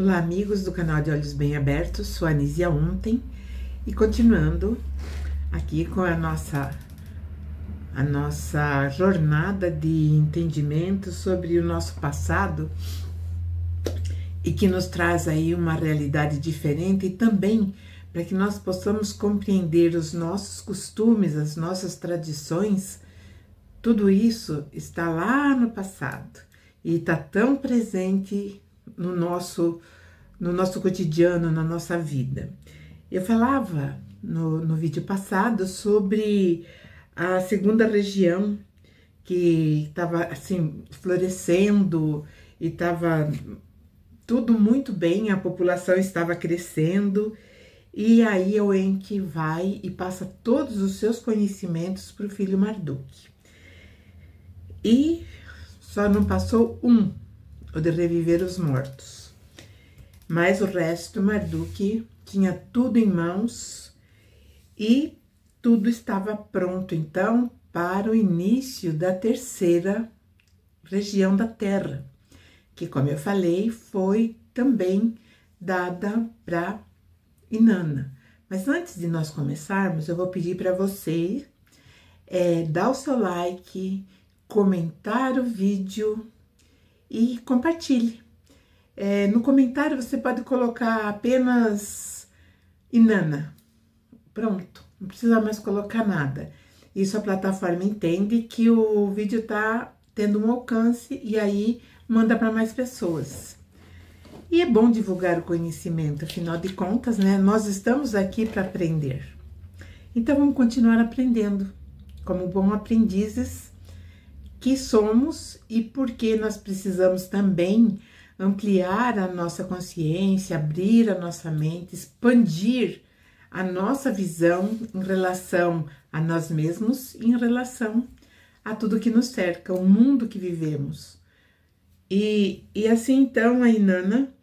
Olá, amigos do canal de Olhos Bem Abertos, sou a Anísia Ontem e continuando aqui com a nossa jornada de entendimento sobre o nosso passado e que nos traz aí uma realidade diferente e também para que nós possamos compreender os nossos costumes, as nossas tradições. Tudo isso está lá no passado e está tão presente no nosso cotidiano, na nossa vida. Eu falava no vídeo passado sobre a segunda região que estava assim florescendo e estava tudo muito bem, a população estava crescendo, e aí o Enki vai e passa todos os seus conhecimentos para o filho Marduk. E só não passou o de reviver os mortos. Mas o resto, Marduk tinha tudo em mãos e tudo estava pronto, então, para o início da terceira região da Terra, que, como eu falei, foi também dada para Inanna. Mas antes de nós começarmos, eu vou pedir para você dar o seu like, comentar o vídeo e compartilhe. No comentário você pode colocar apenas Inanna. Pronto, não precisa mais colocar nada. Isso a plataforma entende que o vídeo está tendo um alcance e aí manda para mais pessoas. E é bom divulgar o conhecimento, afinal de contas, né? Nós estamos aqui para aprender. Então vamos continuar aprendendo, como bons aprendizes que somos, e porque nós precisamos também ampliar a nossa consciência, abrir a nossa mente, expandir a nossa visão em relação a nós mesmos e em relação a tudo que nos cerca, o mundo que vivemos. E assim, então, a Inanna,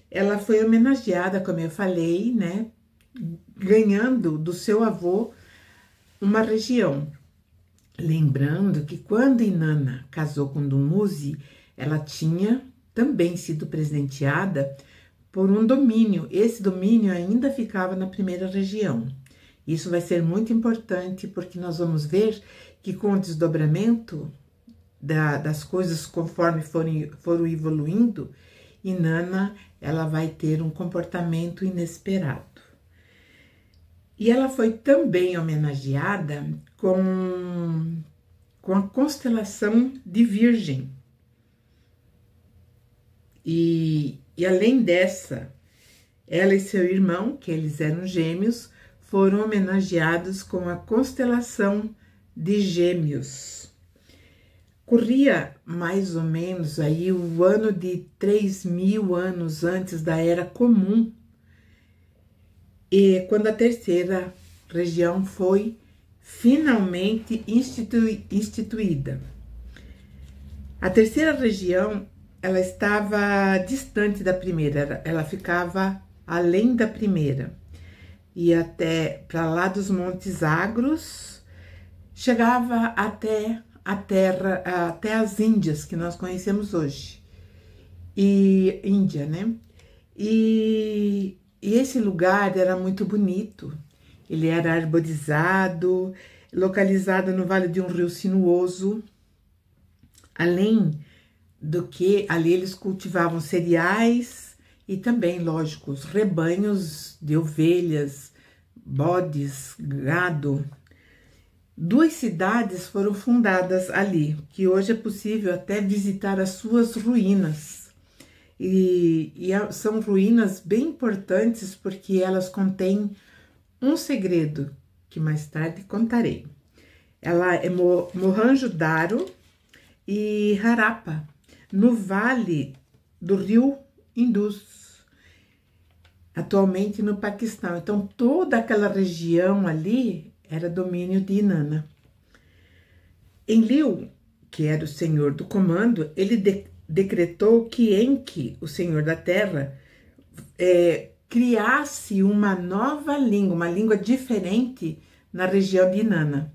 ela foi homenageada, como eu falei, né, ganhando do seu avô uma região. Lembrando que quando Inanna casou com Dumuzi, ela tinha também sido presenteada por um domínio. Esse domínio ainda ficava na primeira região. Isso vai ser muito importante, porque nós vamos ver que com o desdobramento das coisas conforme foram evoluindo, Inanna, ela vai ter um comportamento inesperado. E ela foi também homenageada com a constelação de Virgem. E além dessa, ela e seu irmão, que eles eram gêmeos, foram homenageados com a constelação de Gêmeos. Corria mais ou menos aí o ano de 3.000 anos antes da Era Comum, e quando a terceira região foi finalmente instituída. A terceira região, ela estava distante da primeira, ela ficava além da primeira, e até para lá dos Montes Agros, chegava até a terra, até as Índias que nós conhecemos hoje, e Índia, né? E esse lugar era muito bonito, ele era arborizado, localizado no vale de um rio sinuoso. Além do que, ali eles cultivavam cereais e também, lógico, os rebanhos de ovelhas, bodes, gado. 2 cidades foram fundadas ali, que hoje é possível até visitar as suas ruínas. São ruínas bem importantes porque elas contêm um segredo que mais tarde contarei. Ela é Mohenjo-Daro e Harappa, no vale do rio Indus, atualmente no Paquistão. Então, toda aquela região ali era domínio de Inanna. Enlil, que era o senhor do comando, ele decretou que Enki, o senhor da terra, criasse uma nova língua, uma língua diferente na região de Inanna.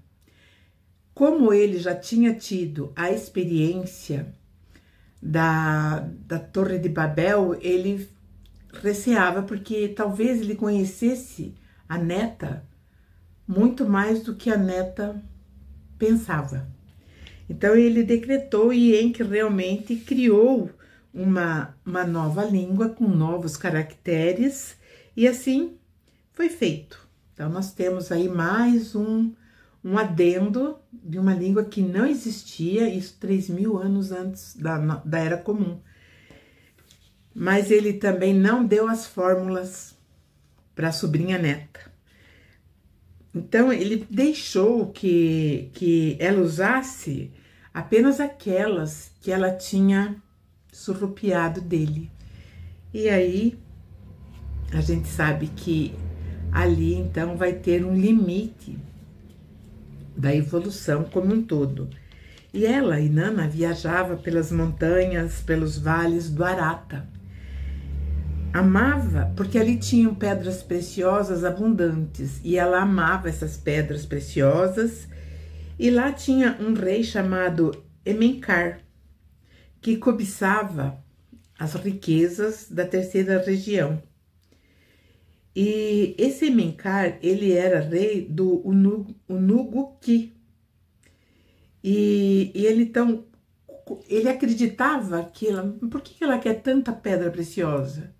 Como ele já tinha tido a experiência da Torre de Babel, ele receava, porque talvez ele conhecesse a neta muito mais do que a neta pensava. Então ele decretou e Enki realmente criou uma nova língua com novos caracteres e assim foi feito. Então nós temos aí mais um adendo de uma língua que não existia, isso 3.000 anos antes da Era Comum. Mas ele também não deu as fórmulas para a sobrinha neta. Então ele deixou que ela usasse apenas aquelas que ela tinha surrupiado dele. E aí a gente sabe que ali então vai ter um limite da evolução como um todo. E ela, Inanna, viajava pelas montanhas, pelos vales do Arata. Amava, porque ali tinham pedras preciosas abundantes, e ela amava essas pedras preciosas. E lá tinha um rei chamado Emencar, que cobiçava as riquezas da terceira região. E esse Emencar, ele era rei do Unuguki. E ele então, ele acreditava que por que ela quer tanta pedra preciosa?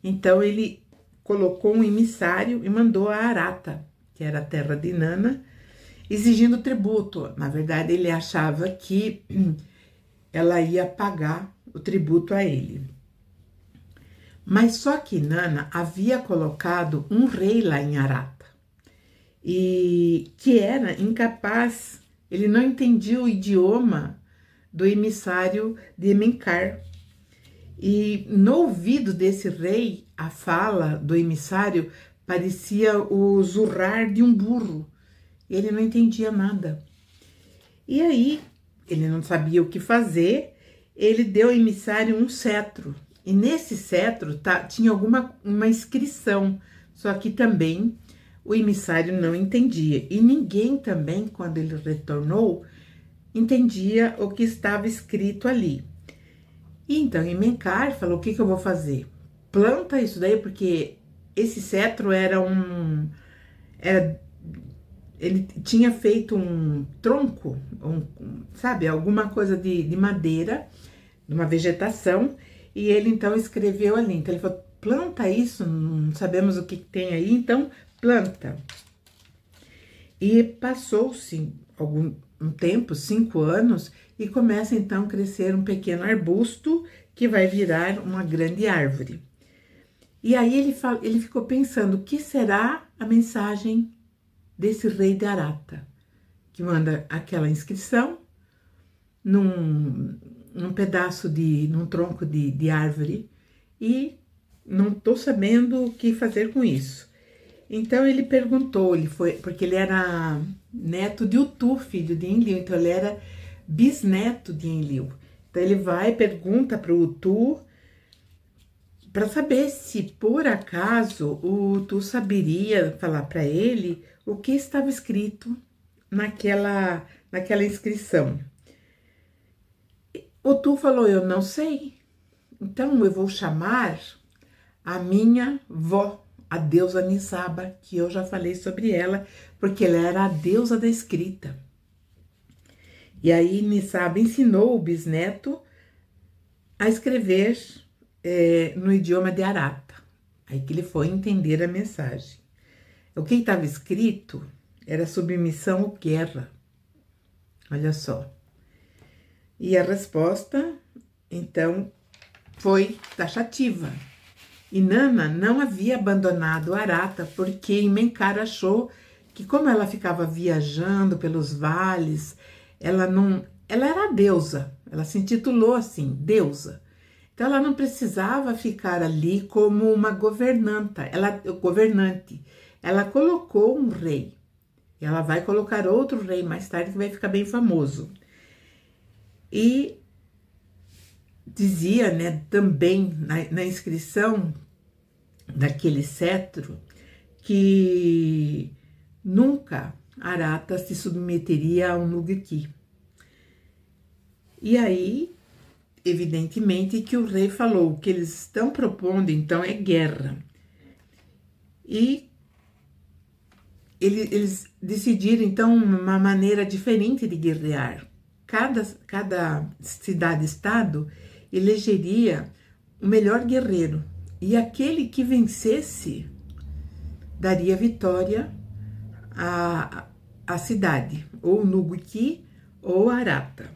Então ele colocou um emissário e mandou a Arata, que era a terra de Inanna, exigindo tributo. Na verdade, ele achava que ela ia pagar o tributo a ele. Mas só que Inanna havia colocado um rei lá em Arata, e que era incapaz, ele não entendia o idioma do emissário de Emencar. E no ouvido desse rei, a fala do emissário parecia o zurrar de um burro. Ele não entendia nada. E aí, ele não sabia o que fazer, ele deu ao emissário um cetro. E nesse cetro tinha uma inscrição, só que também o emissário não entendia. E ninguém também, quando ele retornou, entendia o que estava escrito ali. E então Emencar falou: o que eu vou fazer? Planta isso daí, porque esse cetro ele tinha feito um tronco, sabe, alguma coisa de madeira, de uma vegetação, e ele então escreveu ali. Então ele falou: planta isso, não sabemos o que tem aí, então planta. E passou-se um tempo, 5 anos, e começa então a crescer um pequeno arbusto que vai virar uma grande árvore. E aí ele ficou pensando: o que será a mensagem desse rei de Arata, que manda aquela inscrição num tronco de árvore, e não estou sabendo o que fazer com isso. Então ele perguntou, porque ele era neto de Utu, filho de Enlil, então ele era bisneto de Enlil. Então ele vai e pergunta para o Utu para saber se por acaso o Utu saberia falar para ele o que estava escrito naquela inscrição. O Utu falou: eu não sei, então eu vou chamar a minha vó, a deusa Nisaba, que eu já falei sobre ela, porque ela era a deusa da escrita. E aí Nisaba ensinou o bisneto a escrever no idioma de Arata. Aí que ele foi entender a mensagem. O que estava escrito era submissão ou guerra. Olha só. E a resposta, então, foi taxativa. Inanna não havia abandonado Arata, porque Emencar achou que, como ela ficava viajando pelos vales, ela era a deusa, ela se intitulou assim, deusa. Então ela não precisava ficar ali como uma governante. Ela colocou um rei. E ela vai colocar outro rei mais tarde que vai ficar bem famoso. E dizia, né, também na inscrição daquele cetro que nunca Arata se submeteria ao Nugki. E aí evidentemente que o rei falou, o que eles estão propondo então é guerra. E eles decidiram então uma maneira diferente de guerrear. Cada cidade-estado elegeria o melhor guerreiro, e aquele que vencesse daria vitória à cidade, ou Nuguqui ou Arata.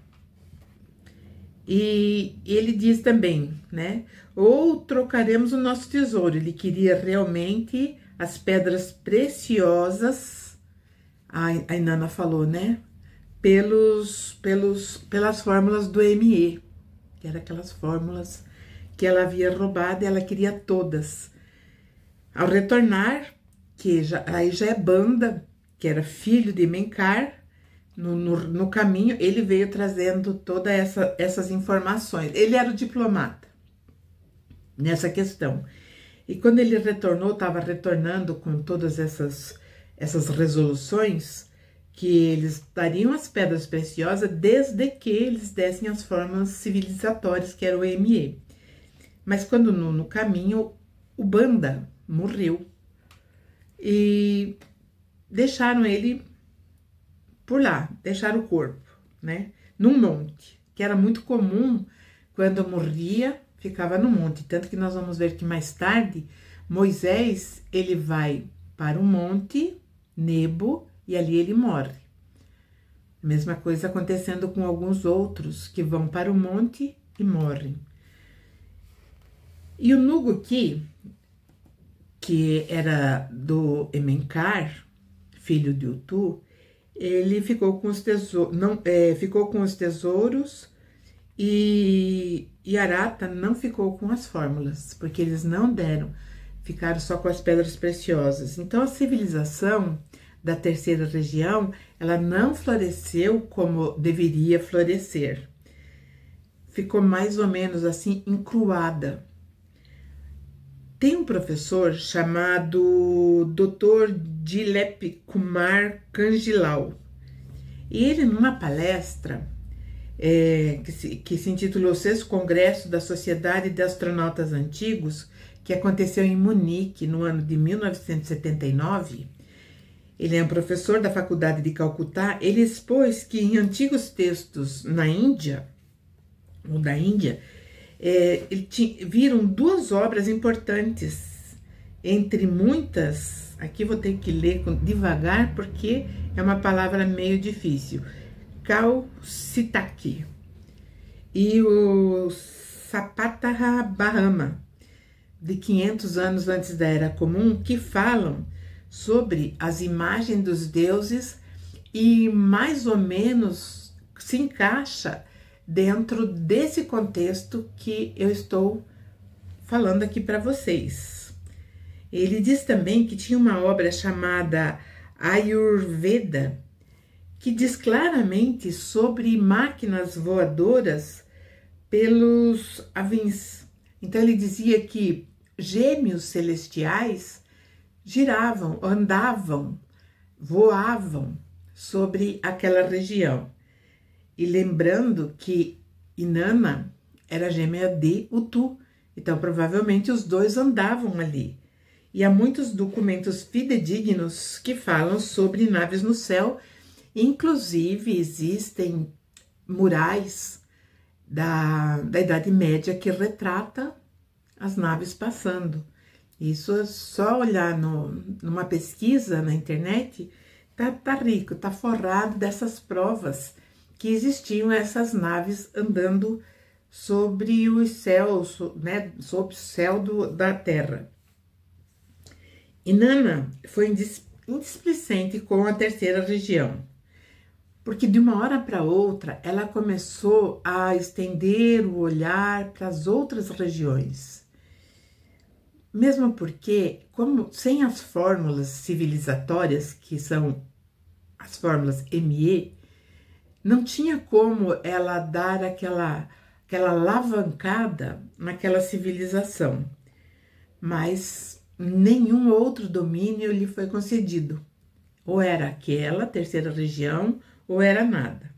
E ele diz também, né? Ou trocaremos o nosso tesouro. Ele queria realmente as pedras preciosas, a Inanna falou, né? Pelas fórmulas do ME, que eram aquelas fórmulas que ela havia roubado, e ela queria todas. Ao retornar, aí já é Banda, que era filho de Mencar, no caminho ele veio trazendo todas essas informações. Ele era o diplomata nessa questão. E quando ele retornou, estava retornando com todas essas resoluções, que eles dariam as pedras preciosas desde que eles dessem as formas civilizatórias, que era o ME. Mas quando no caminho, o Banda morreu e deixaram ele por lá, deixaram o corpo, né? Num monte, que era muito comum, quando morria, ficava no monte. Tanto que nós vamos ver que mais tarde, Moisés, ele vai para o monte Nebo e ali ele morre. Mesma coisa acontecendo com alguns outros que vão para o monte e morrem. E o Nuguqui, que era do Emencar, filho de Utu, ele ficou com os tesouros, e Arata não ficou com as fórmulas, porque eles não deram, ficaram só com as pedras preciosas. Então a civilização da terceira região, ela não floresceu como deveria florescer. Ficou mais ou menos assim encruada. Tem um professor chamado Dr. Dilip Kumar Kanjilau, e ele, numa palestra que se intitulou Sexto Congresso da Sociedade de Astronautas Antigos, que aconteceu em Munique no ano de 1979, ele é um professor da Faculdade de Calcutá. Ele expôs que em antigos textos da Índia, viram duas obras importantes, entre muitas. Aqui vou ter que ler devagar, porque é uma palavra meio difícil. Kaushitaki e o Sapatahabahama, de 500 anos antes da Era Comum, que falam sobre as imagens dos deuses e mais ou menos se encaixa dentro desse contexto que eu estou falando aqui para vocês. Ele diz também que tinha uma obra chamada Ayurveda, que diz claramente sobre máquinas voadoras pelos avins. Então ele dizia que gêmeos celestiais giravam, andavam, voavam sobre aquela região. E lembrando que Inanna era gêmea de Utu, então provavelmente os dois andavam ali. E há muitos documentos fidedignos que falam sobre naves no céu, inclusive existem murais da Idade Média que retrata as naves passando. Isso é só olhar numa pesquisa na internet, tá rico, tá forrado dessas provas que existiam essas naves andando sobre os céus, né, sobre o céu da Terra. Inanna foi indisplicente com a terceira região, porque de uma hora para outra ela começou a estender o olhar para as outras regiões. Mesmo porque, como sem as fórmulas civilizatórias, que são as fórmulas ME, não tinha como ela dar aquela alavancada naquela civilização, mas nenhum outro domínio lhe foi concedido. Ou era aquela terceira região, ou era nada.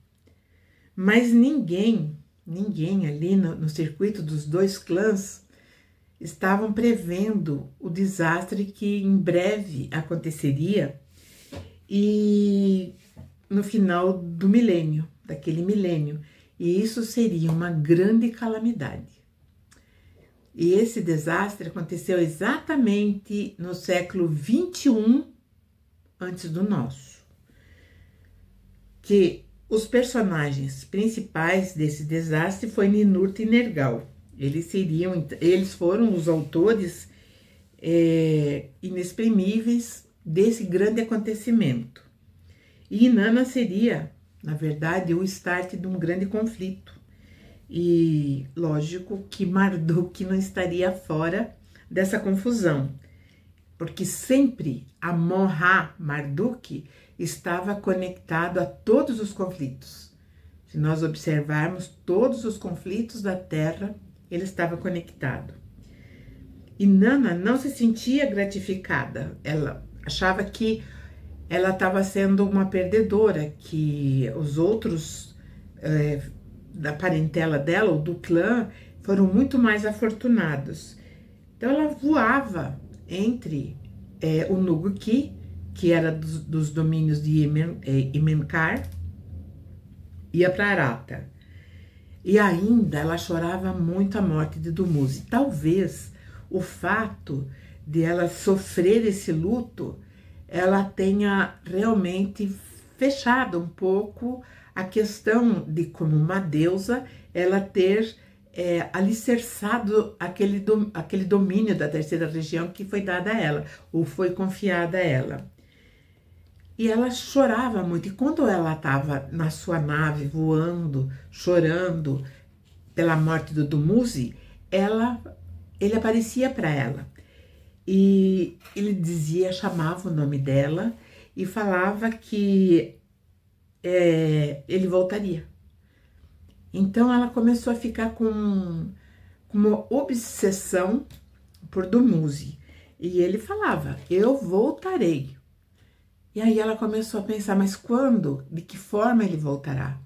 Mas ninguém ninguém ali no circuito dos dois clãs estavam prevendo o desastre que em breve aconteceria e no final do milênio, daquele milênio. E isso seria uma grande calamidade. E esse desastre aconteceu exatamente no século 21 antes do nosso. Que os personagens principais desse desastre foi Ninurta e Nergal. Eles foram os autores inexprimíveis desse grande acontecimento. E Inanna seria, na verdade, o start de um grande conflito. E lógico que Marduk não estaria fora dessa confusão, porque sempre Amon-Ra-Marduk estava conectado a todos os conflitos. Se nós observarmos todos os conflitos da Terra, ele estava conectado. Inanna não se sentia gratificada, ela achava que ela estava sendo uma perdedora, que os outros da parentela dela, ou do clã, foram muito mais afortunados. Então ela voava entre o Nuguki, que era dos domínios de Imenkar, ia para Arata. E ainda ela chorava muito a morte de Dumuzi. Talvez o fato de ela sofrer esse luto, ela tenha realmente fechado um pouco a questão de, como uma deusa, ela ter alicerçado aquele domínio da terceira região que foi dada a ela, ou foi confiada a ela. E ela chorava muito, e quando ela estava na sua nave, voando, chorando pela morte do Dumuzi, ele aparecia para ela. E ele chamava o nome dela e falava que ele voltaria. Então ela começou a ficar com uma obsessão por Dumuzi. E ele falava, eu voltarei. E aí ela começou a pensar, mas quando? De que forma ele voltará?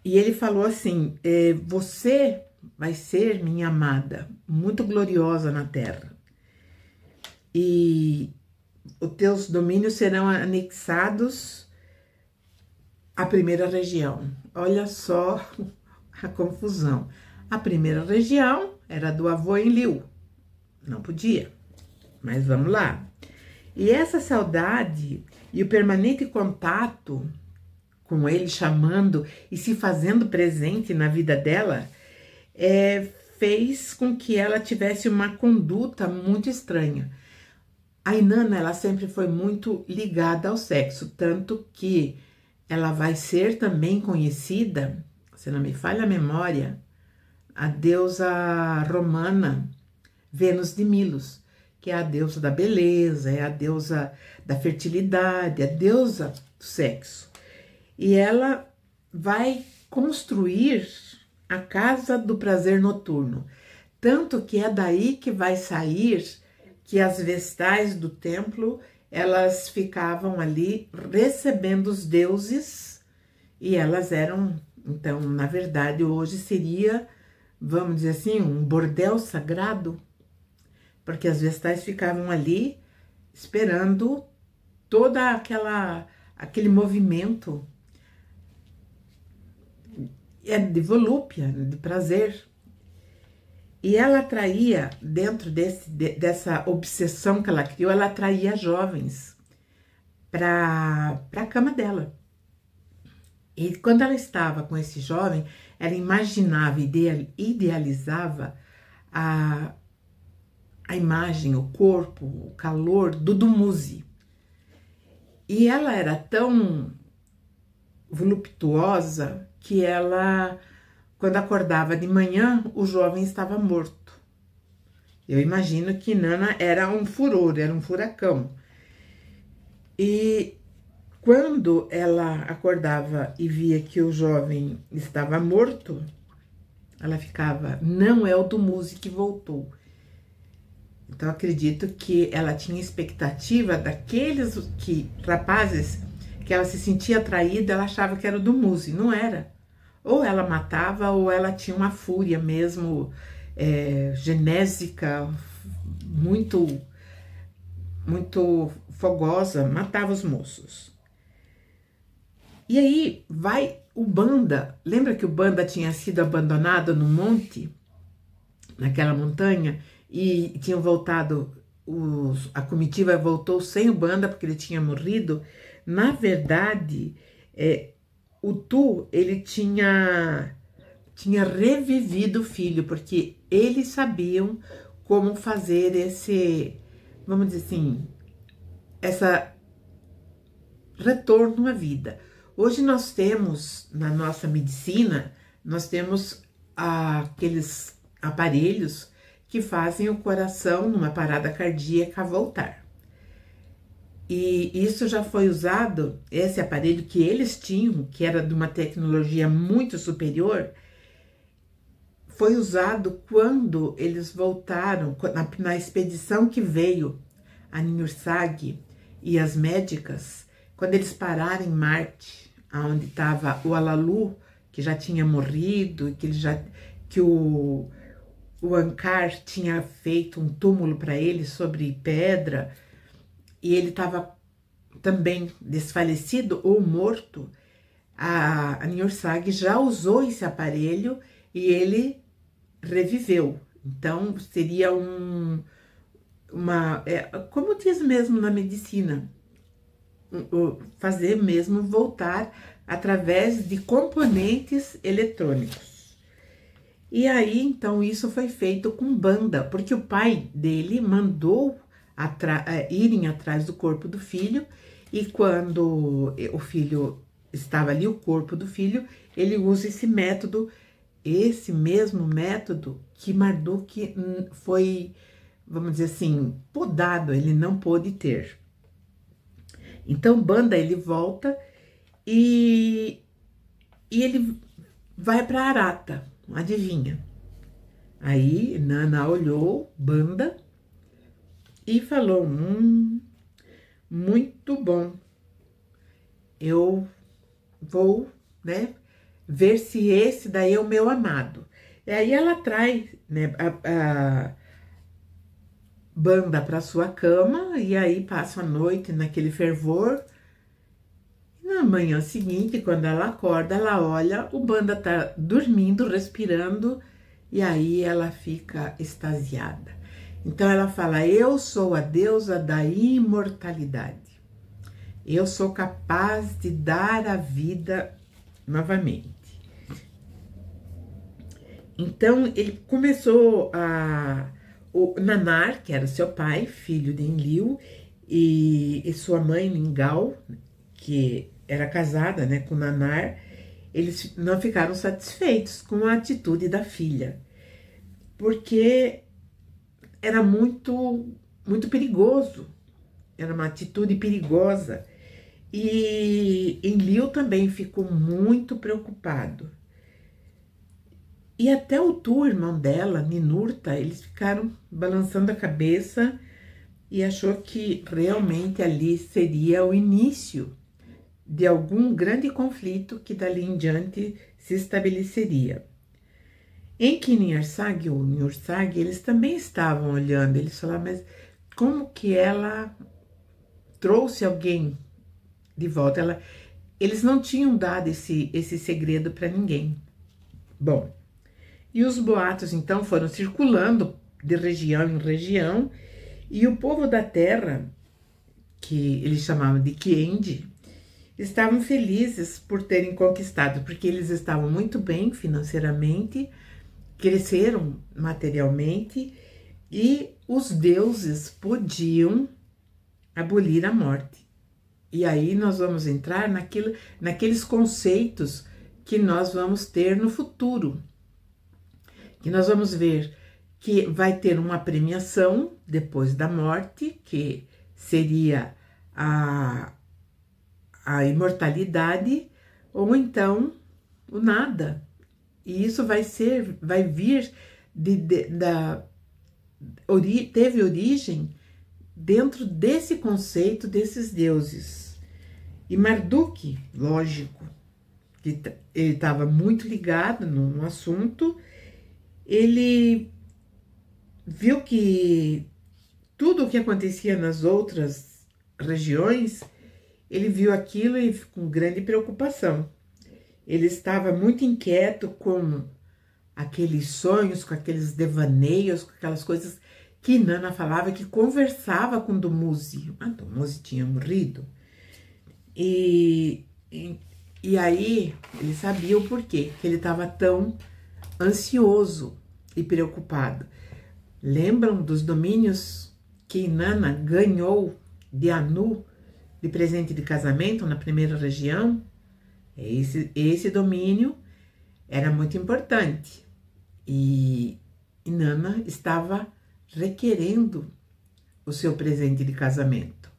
E ele falou assim, você vai ser minha amada, muito gloriosa na terra. E os teus domínios serão anexados à primeira região. Olha só a confusão. A primeira região era do avô Enlil. Não podia, mas vamos lá. E essa saudade e o permanente contato com ele, chamando e se fazendo presente na vida dela, fez com que ela tivesse uma conduta muito estranha. A Inanna, ela sempre foi muito ligada ao sexo, tanto que ela vai ser também conhecida, se não me falha a memória, a deusa romana Vênus de Milos, que é a deusa da beleza, é a deusa da fertilidade, a deusa do sexo. E ela vai construir a casa do prazer noturno, tanto que é daí que vai sair que as vestais do templo, elas ficavam ali recebendo os deuses, e elas eram, então, na verdade, hoje seria, vamos dizer assim, um bordel sagrado, porque as vestais ficavam ali esperando toda aquele movimento de volúpia, de prazer. E ela atraía, dentro dessa obsessão que ela criou, ela atraía jovens para a cama dela. E quando ela estava com esse jovem, ela imaginava, idealizava a imagem, o corpo, o calor do Dumuzi. E ela era tão voluptuosa que ela, quando acordava de manhã, o jovem estava morto. Eu imagino que Inanna era um furor, era um furacão. E quando ela acordava e via que o jovem estava morto, ela ficava, não é o Dumuzi que voltou. Então, acredito que ela tinha expectativa daqueles rapazes que ela se sentia atraída, ela achava que era o Dumuzi, não era. ou ela matava, ou ela tinha uma fúria mesmo, genésica, muito, muito fogosa, matava os moços. E aí vai o Banda, lembra que o Banda tinha sido abandonado no monte, naquela montanha, e tinham voltado, a comitiva voltou sem o Banda, porque ele tinha morrido. Na verdade, o Tu, ele tinha revivido o filho, porque eles sabiam como fazer esse, vamos dizer assim, essa retorno à vida. Hoje nós temos, na nossa medicina, nós temos aqueles aparelhos que fazem o coração, numa parada cardíaca, voltar. E isso já foi usado, esse aparelho que eles tinham, que era de uma tecnologia muito superior, foi usado quando eles voltaram, na expedição que veio a Niursag e as médicas, quando eles pararam em Marte, onde estava o Alalu, que já tinha morrido, que o Ankar tinha feito um túmulo para ele sobre pedra, e ele estava também desfalecido ou morto. A Niursag já usou esse aparelho e ele reviveu. Então seria como diz mesmo na medicina, fazer mesmo voltar através de componentes eletrônicos. E aí, então, isso foi feito com Banda, porque o pai dele mandou irem atrás do corpo do filho, e quando o filho estava ali, o corpo do filho, ele usa esse mesmo método que Marduk foi, vamos dizer assim, podado, ele não pôde ter. Então, Banda, ele volta e ele vai para Arata, adivinha? Aí, Nana olhou Banda e falou, muito bom, eu vou, né, ver se esse daí é o meu amado. E aí ela traz, né, a Banda para sua cama, e aí passa a noite naquele fervor. Na manhã seguinte, quando ela acorda, ela olha, o Banda tá dormindo, respirando, e aí ela fica extasiada. Então ela fala, eu sou a deusa da imortalidade. Eu sou capaz de dar a vida novamente. Então ele começou o Nanar, que era seu pai, filho de Enlil, e sua mãe, Ningal, que era casada, né, com Nanar, eles não ficaram satisfeitos com a atitude da filha, porque era muito perigoso, era uma atitude perigosa. E Enlil também ficou muito preocupado. E até o Tu, irmão dela, Ninurta, eles ficaram balançando a cabeça e achou que realmente ali seria o início de algum grande conflito que dali em diante se estabeleceria. Em Niursag, ou Niursag, eles também estavam olhando, eles falaram, mas como que ela trouxe alguém de volta? Eles não tinham dado esse segredo para ninguém. Bom, e os boatos então foram circulando de região em região, e o povo da terra, que eles chamavam de Quiendi, estavam felizes por terem conquistado, porque eles estavam muito bem financeiramente, cresceram materialmente, e os deuses podiam abolir a morte. E aí nós vamos entrar naqueles conceitos que nós vamos ter no futuro, que nós vamos ver que vai ter uma premiação depois da morte, que seria a imortalidade, ou então o nada. E isso vai vir teve origem dentro desse conceito desses deuses. E Marduk, lógico, que ele estava muito ligado no assunto, ele viu que tudo o que acontecia nas outras regiões, ele viu aquilo e com grande preocupação. Ele estava muito inquieto com aqueles sonhos, com aqueles devaneios, com aquelas coisas que Inanna falava, que conversava com Dumuzi. Dumuzi tinha morrido. E aí ele sabia o porquê que ele estava tão ansioso e preocupado. Lembram dos domínios que Inanna ganhou de Anu de presente de casamento na primeira região? Esse domínio era muito importante e Inanna estava requerendo o seu presente de casamento.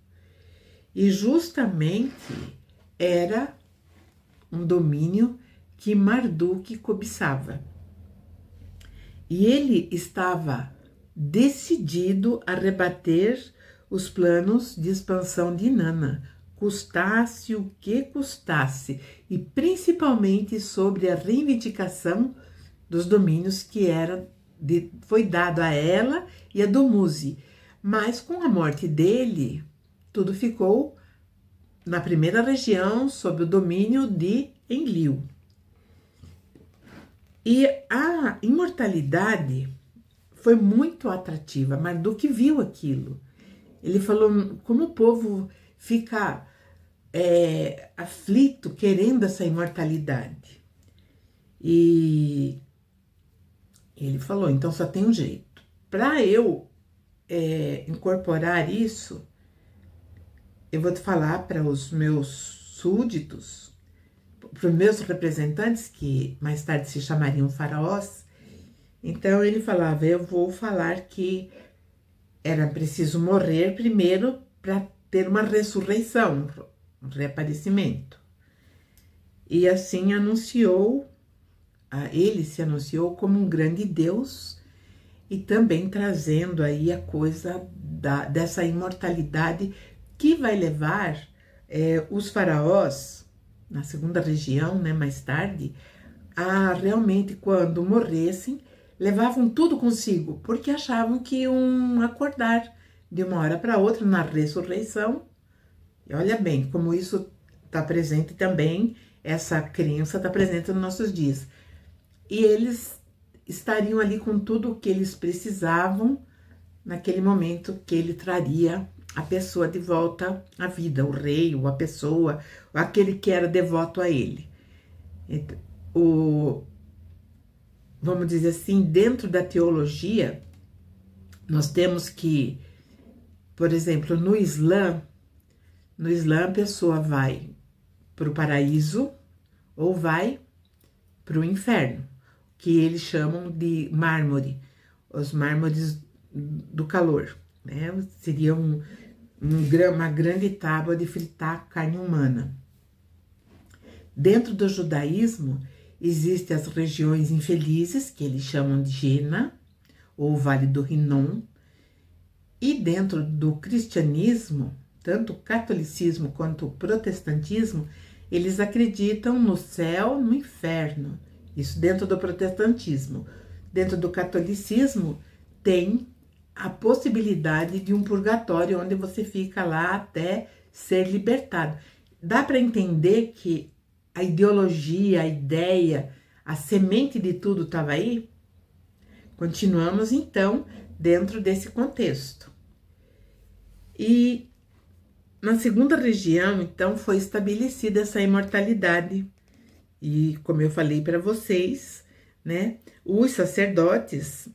E justamente era um domínio que Marduk cobiçava. E ele estava decidido a rebater os planos de expansão de Inanna, custasse o que custasse, e principalmente sobre a reivindicação dos domínios que foi dado a ela e a Dumuzi. Mas com a morte dele, tudo ficou na primeira região sob o domínio de Enlil. E a imortalidade foi muito atrativa. Marduk viu aquilo. Ele falou, como o povo fica aflito, querendo essa imortalidade. E ele falou, então só tem um jeito. Para eu incorporar isso, eu vou te falar para os meus súditos, para os meus representantes, que mais tarde se chamariam faraós. Então ele falava, eu vou falar que era preciso morrer primeiro para ter uma ressurreição, um reaparecimento. E assim ele se anunciou como um grande Deus e também trazendo aí a coisa dessa imortalidade que vai levar os faraós, na segunda região, né, mais tarde, a realmente, quando morressem, levavam tudo consigo, porque achavam que iam acordar de uma hora para outra na ressurreição. E olha bem, como isso está presente também, essa crença está presente nos nossos dias. E eles estariam ali com tudo o que eles precisavam naquele momento que ele traria a pessoa de volta à vida, o rei, ou a pessoa, ou aquele que era devoto a ele. Vamos dizer assim, dentro da teologia, nós temos que, por exemplo, no Islã a pessoa vai para o paraíso ou vai para o inferno, que eles chamam de mármore, os mármores do calor, né? Seria uma grande tábua de fritar carne humana. Dentro do judaísmo, existem as regiões infelizes, que eles chamam de Jena, ou Vale do Rinom, e dentro do cristianismo, tanto o catolicismo quanto o protestantismo, eles acreditam no céu, no inferno. Isso dentro do protestantismo. Dentro do catolicismo, tem a possibilidade de um purgatório, onde você fica lá até ser libertado. Dá para entender que a ideologia, a ideia, a semente de tudo estava aí? Continuamos, então, dentro desse contexto. E na segunda região, então, foi estabelecida essa imortalidade. E, como eu falei para vocês, né, os sacerdotes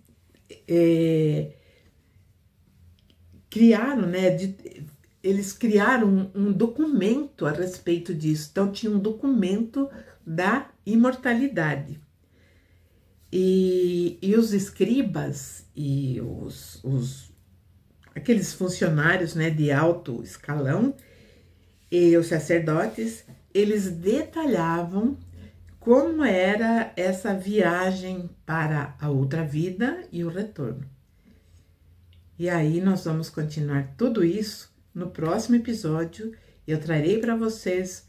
criaram, né, eles criaram um documento a respeito disso. Então, tinha um documento da imortalidade. E os escribas e aqueles funcionários, né, de alto escalão e os sacerdotes, eles detalhavam como era essa viagem para a outra vida e o retorno. E aí nós vamos continuar tudo isso no próximo episódio. Eu trarei para vocês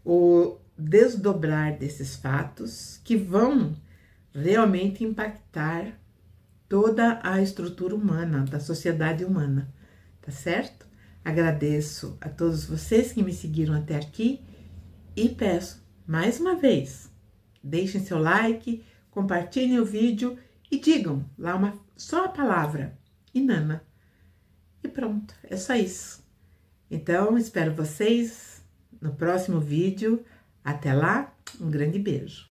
o desdobrar desses fatos que vão realmente impactar toda a estrutura humana, da sociedade humana, tá certo? Agradeço a todos vocês que me seguiram até aqui e peço, mais uma vez, deixem seu like, compartilhem o vídeo e digam lá só a palavra Inanna. E pronto, é só isso. Então, espero vocês no próximo vídeo. Até lá, um grande beijo.